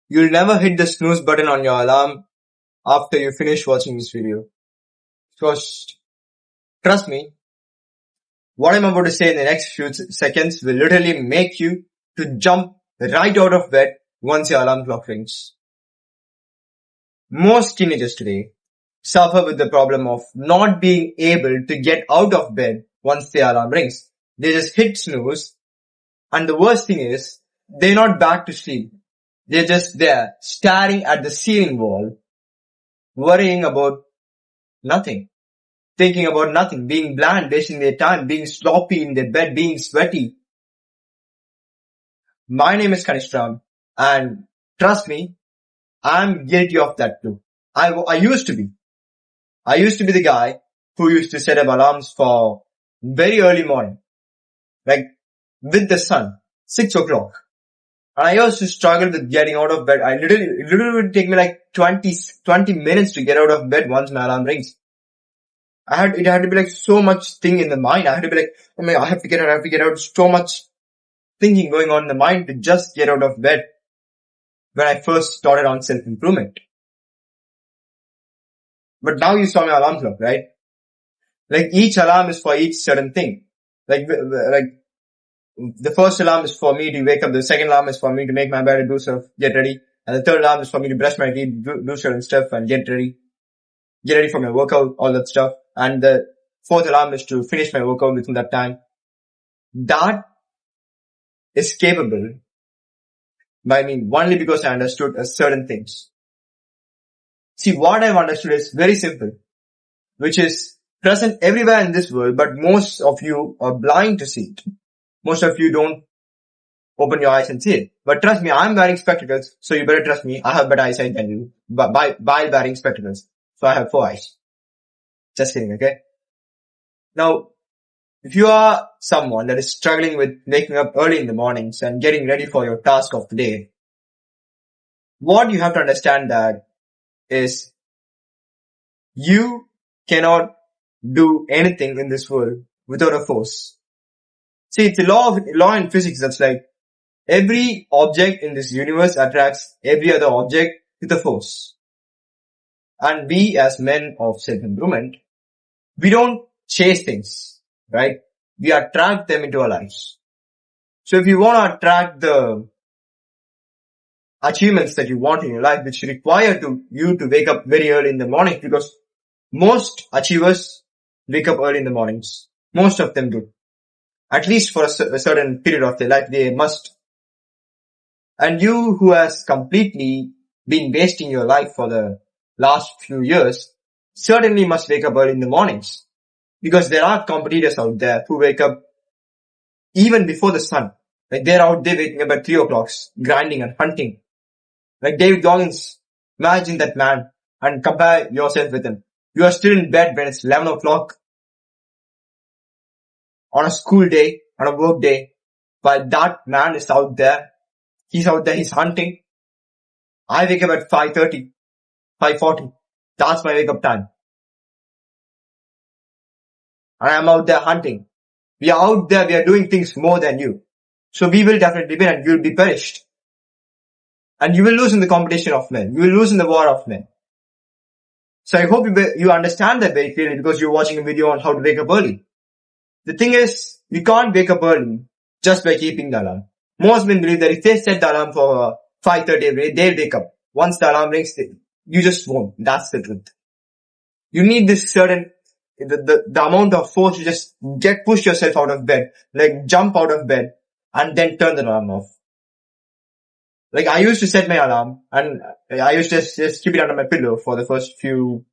You'll never hit the snooze button on your alarm after you finish watching this video. Because, trust me, what I'm about to say in the next few seconds will literally make you to jump right out of bed once your alarm clock rings. Most teenagers today suffer with the problem of not being able to get out of bed once the alarm rings. They just hit snooze, and the worst thing is, they're not back to sleep. They're just there, staring at the ceiling wall, worrying about nothing, thinking about nothing, being bland, wasting their time, being sloppy in their bed, being sweaty. My name is Kanishram, and trust me, I'm guilty of that too. I used to be. I used to be the guy who used to set up alarms for very early morning, like with the sun, 6 o'clock. And I used to struggle with getting out of bed. It literally would take me like 20 minutes to get out of bed once my alarm rings. It had to be like so much thing in the mind. I had to be like, oh my God, I have to get out. So much thinking going on in the mind to just get out of bed when I first started on self-improvement. But now you saw my alarm clock, right? Like each alarm is for each certain thing. Like the first alarm is for me to wake up. The second alarm is for me to make my bed and do stuff, get ready. And the third alarm is for me to brush my teeth, do certain stuff and get ready for my workout, all that stuff. And the fourth alarm is to finish my workout within that time. That is capable by me only because I understood certain things. See, what I've understood is very simple, which is present everywhere in this world, but most of you are blind to see it. Most of you don't open your eyes and see it. But trust me, I'm wearing spectacles, so you better trust me. I have better eyesight than you by wearing spectacles. So I have 4 eyes. Just kidding, okay? Now, if you are someone that is struggling with waking up early in the mornings and getting ready for your task of the day, what you have to understand that is you cannot do anything in this world without a force. See, it's a law in physics that's like every object in this universe attracts every other object with a force. And we as men of self-improvement, we don't chase things, right? We attract them into our lives. So if you want to attract the achievements that you want in your life, which require you to wake up very early in the morning, because most achievers wake up early in the mornings. Most of them do. At least for a certain period of their life, they must. And you who has completely been wasting your life for the last few years certainly must wake up early in the mornings. Because there are competitors out there who wake up even before the sun. Like they're out there waking up at 3 o'clock, grinding and hunting. Like David Goggins, imagine that man and compare yourself with him. You are still in bed when it's 11 o'clock on a school day, on a work day, while that man is out there. He's out there, he's hunting. I wake up at 5:30, 5:40. That's my wake up time. And I'm out there hunting. We are out there, we are doing things more than you. So we will definitely win and you will be perished. And you will lose in the competition of men. You will lose in the war of men. So I hope you understand that very clearly because you're watching a video on how to wake up early. The thing is, you can't wake up early just by keeping the alarm. Most men believe that if they set the alarm for 5:30 every day, they'll wake up. Once the alarm rings, you just won't. That's the truth. You need this certain, the amount of force to just push yourself out of bed, like jump out of bed and then turn the alarm off. Like I used to set my alarm and I used to just keep it under my pillow for the first few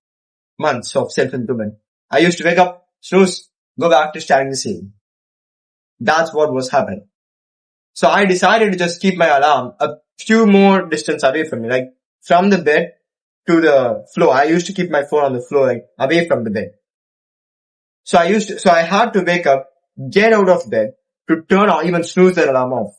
months of self-improvement. I used to wake up, snooze, go back to staring the ceiling. That's what was happening. So I decided to just keep my alarm a few more distance away from me, like from the bed to the floor. I used to keep my phone on the floor, like away from the bed. So I had to wake up, get out of bed to turn or even snooze the alarm off.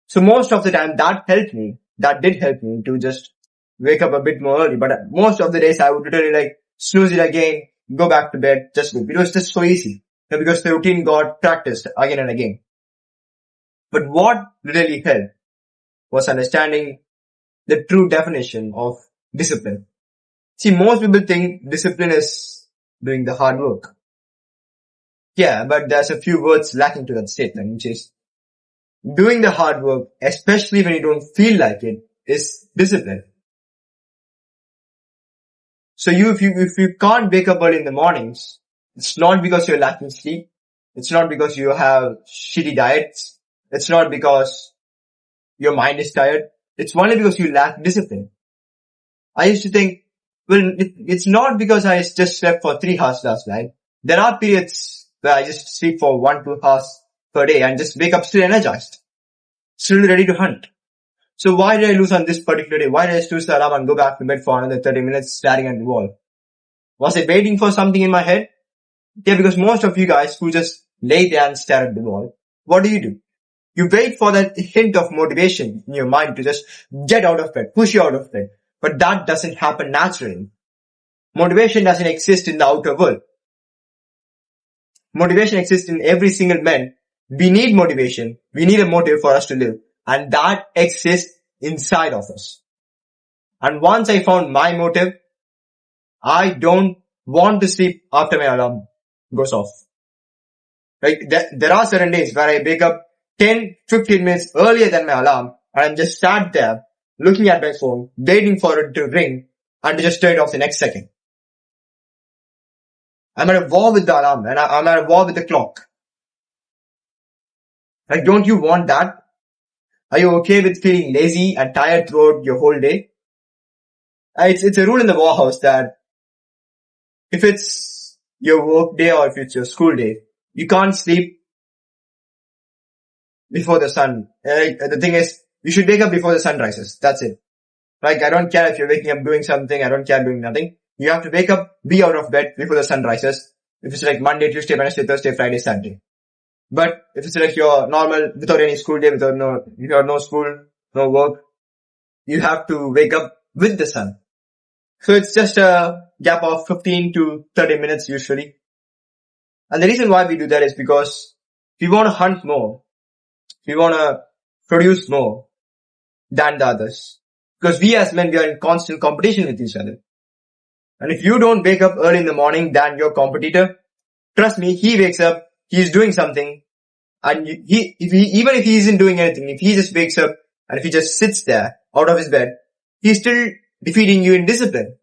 So most of the time that did help me to just wake up a bit more early. But most of the days I would literally like snooze it again, go back to bed, just sleep. It was just so easy because the routine got practiced again and again. But what really helped was understanding the true definition of discipline. See, most people think discipline is doing the hard work. Yeah, but there's a few words lacking to that statement, which is doing the hard work, especially when you don't feel like it, is discipline. So if you can't wake up early in the mornings, it's not because you're lacking sleep. It's not because you have shitty diets. It's not because your mind is tired. It's only because you lack discipline. I used to think, well, it's not because I just slept for 3 hours last night. There are periods where I just sleep for 1-2 hours per day and just wake up still energized, still ready to hunt. So why did I lose on this particular day? Why did I snooze the alarm and go back to bed for another 30 minutes staring at the wall? Was I waiting for something in my head? Yeah, because most of you guys who just lay there and stare at the wall, what do? You wait for that hint of motivation in your mind to just get out of bed, push you out of bed. But that doesn't happen naturally. Motivation doesn't exist in the outer world. Motivation exists in every single man. We need motivation. We need a motive for us to live. And that exists inside of us. And once I found my motive, I don't want to sleep after my alarm goes off. Like there are certain days where I wake up 10-15 minutes earlier than my alarm and I'm just sat there looking at my phone, waiting for it to ring and to just turn it off the next second. I'm at a war with the alarm and I'm at a war with the clock. Like, don't you want that? Are you okay with feeling lazy and tired throughout your whole day? It's a rule in the warhouse that if it's your work day or if it's your school day, you can't sleep before the sun. The thing is, you should wake up before the sun rises. That's it. Like, I don't care if you're waking up doing something. I don't care doing nothing. You have to wake up, be out of bed before the sun rises. If it's like Monday, Tuesday, Wednesday, Thursday, Friday, Saturday. But if it's like your normal, without any school day, without no school, no work, you have to wake up with the sun. So it's just a gap of 15 to 30 minutes usually. And the reason why we do that is because we want to hunt more. We want to produce more than the others. Because we as men, we are in constant competition with each other. And if you don't wake up early in the morning than your competitor, trust me, he wakes up, he's doing something, and even if he isn't doing anything, if he just wakes up and if he just sits there out of his bed, he's still defeating you in discipline.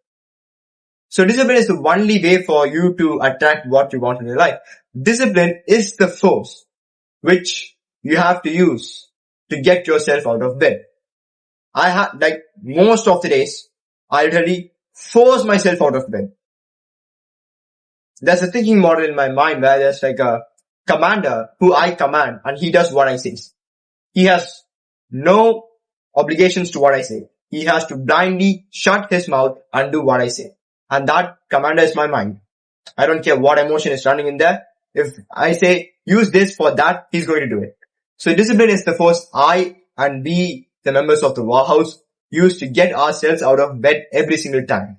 So discipline is the only way for you to attract what you want in your life. Discipline is the force which you have to use to get yourself out of bed. Like most of the days, I literally force myself out of bed. There's a thinking model in my mind where there's like a commander who I command and he does what I say. He has no obligations to what I say. He has to blindly shut his mouth and do what I say. And that commander is my mind. I don't care what emotion is running in there. If I say use this for that, he's going to do it. So discipline is the force I and we, the members of the warhouse, use to get ourselves out of bed every single time.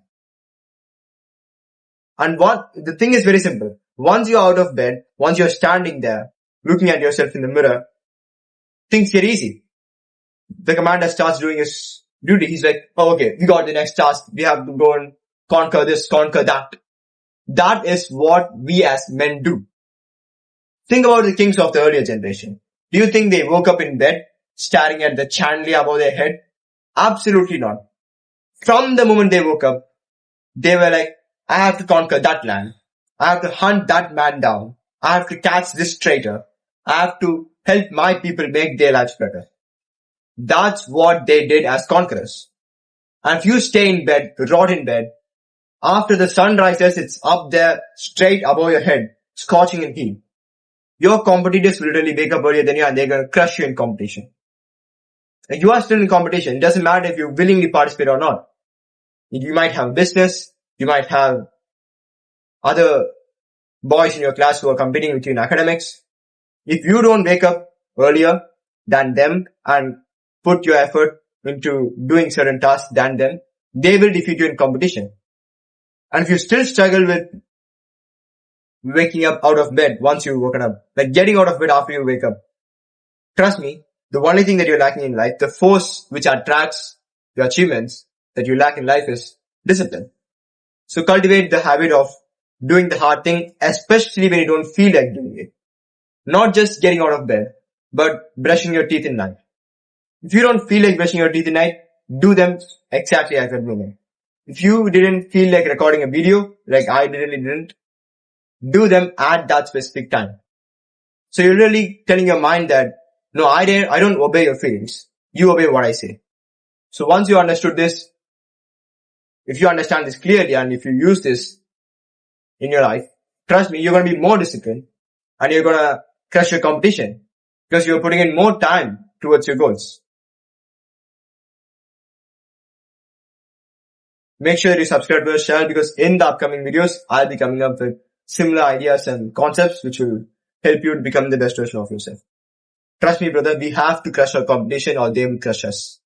And the thing is very simple. Once you're out of bed, once you're standing there, looking at yourself in the mirror, things get easy. The commander starts doing his duty. He's like, oh, okay, we got the next task. We have to go and conquer this, conquer that. That is what we as men do. Think about the kings of the earlier generation. Do you think they woke up in bed, staring at the chandelier above their head? Absolutely not. From the moment they woke up, they were like, I have to conquer that land. I have to hunt that man down. I have to catch this traitor. I have to help my people make their lives better. That's what they did as conquerors. And if you stay in bed, rot in bed, after the sun rises, it's up there, straight above your head, scorching in heat. Your competitors will literally wake up earlier than you and they're going to crush you in competition. Like you are still in competition. It doesn't matter if you willingly participate or not. You might have business. You might have other boys in your class who are competing with you in academics. If you don't wake up earlier than them and put your effort into doing certain tasks than them, they will defeat you in competition. And if you still struggle with waking up out of bed once you've woken up, like getting out of bed after you wake up, trust me, the only thing that you're lacking in life, the force which attracts your achievements that you lack in life is discipline. So cultivate the habit of doing the hard thing, especially when you don't feel like doing it. Not just getting out of bed, but brushing your teeth in night. If you don't feel like brushing your teeth in night, do them exactly as a moment. If you didn't feel like recording a video, like I didn't, do them at that specific time. So you're really telling your mind that, no, I don't obey your feelings. You obey what I say. So once you understood this, if you understand this clearly and if you use this in your life, trust me, you're going to be more disciplined and you're going to crush your competition because you're putting in more time towards your goals. Make sure you subscribe to the channel because in the upcoming videos, I'll be coming up with similar ideas and concepts which will help you to become the best version of yourself. Trust me, brother, we have to crush our competition or they will crush us.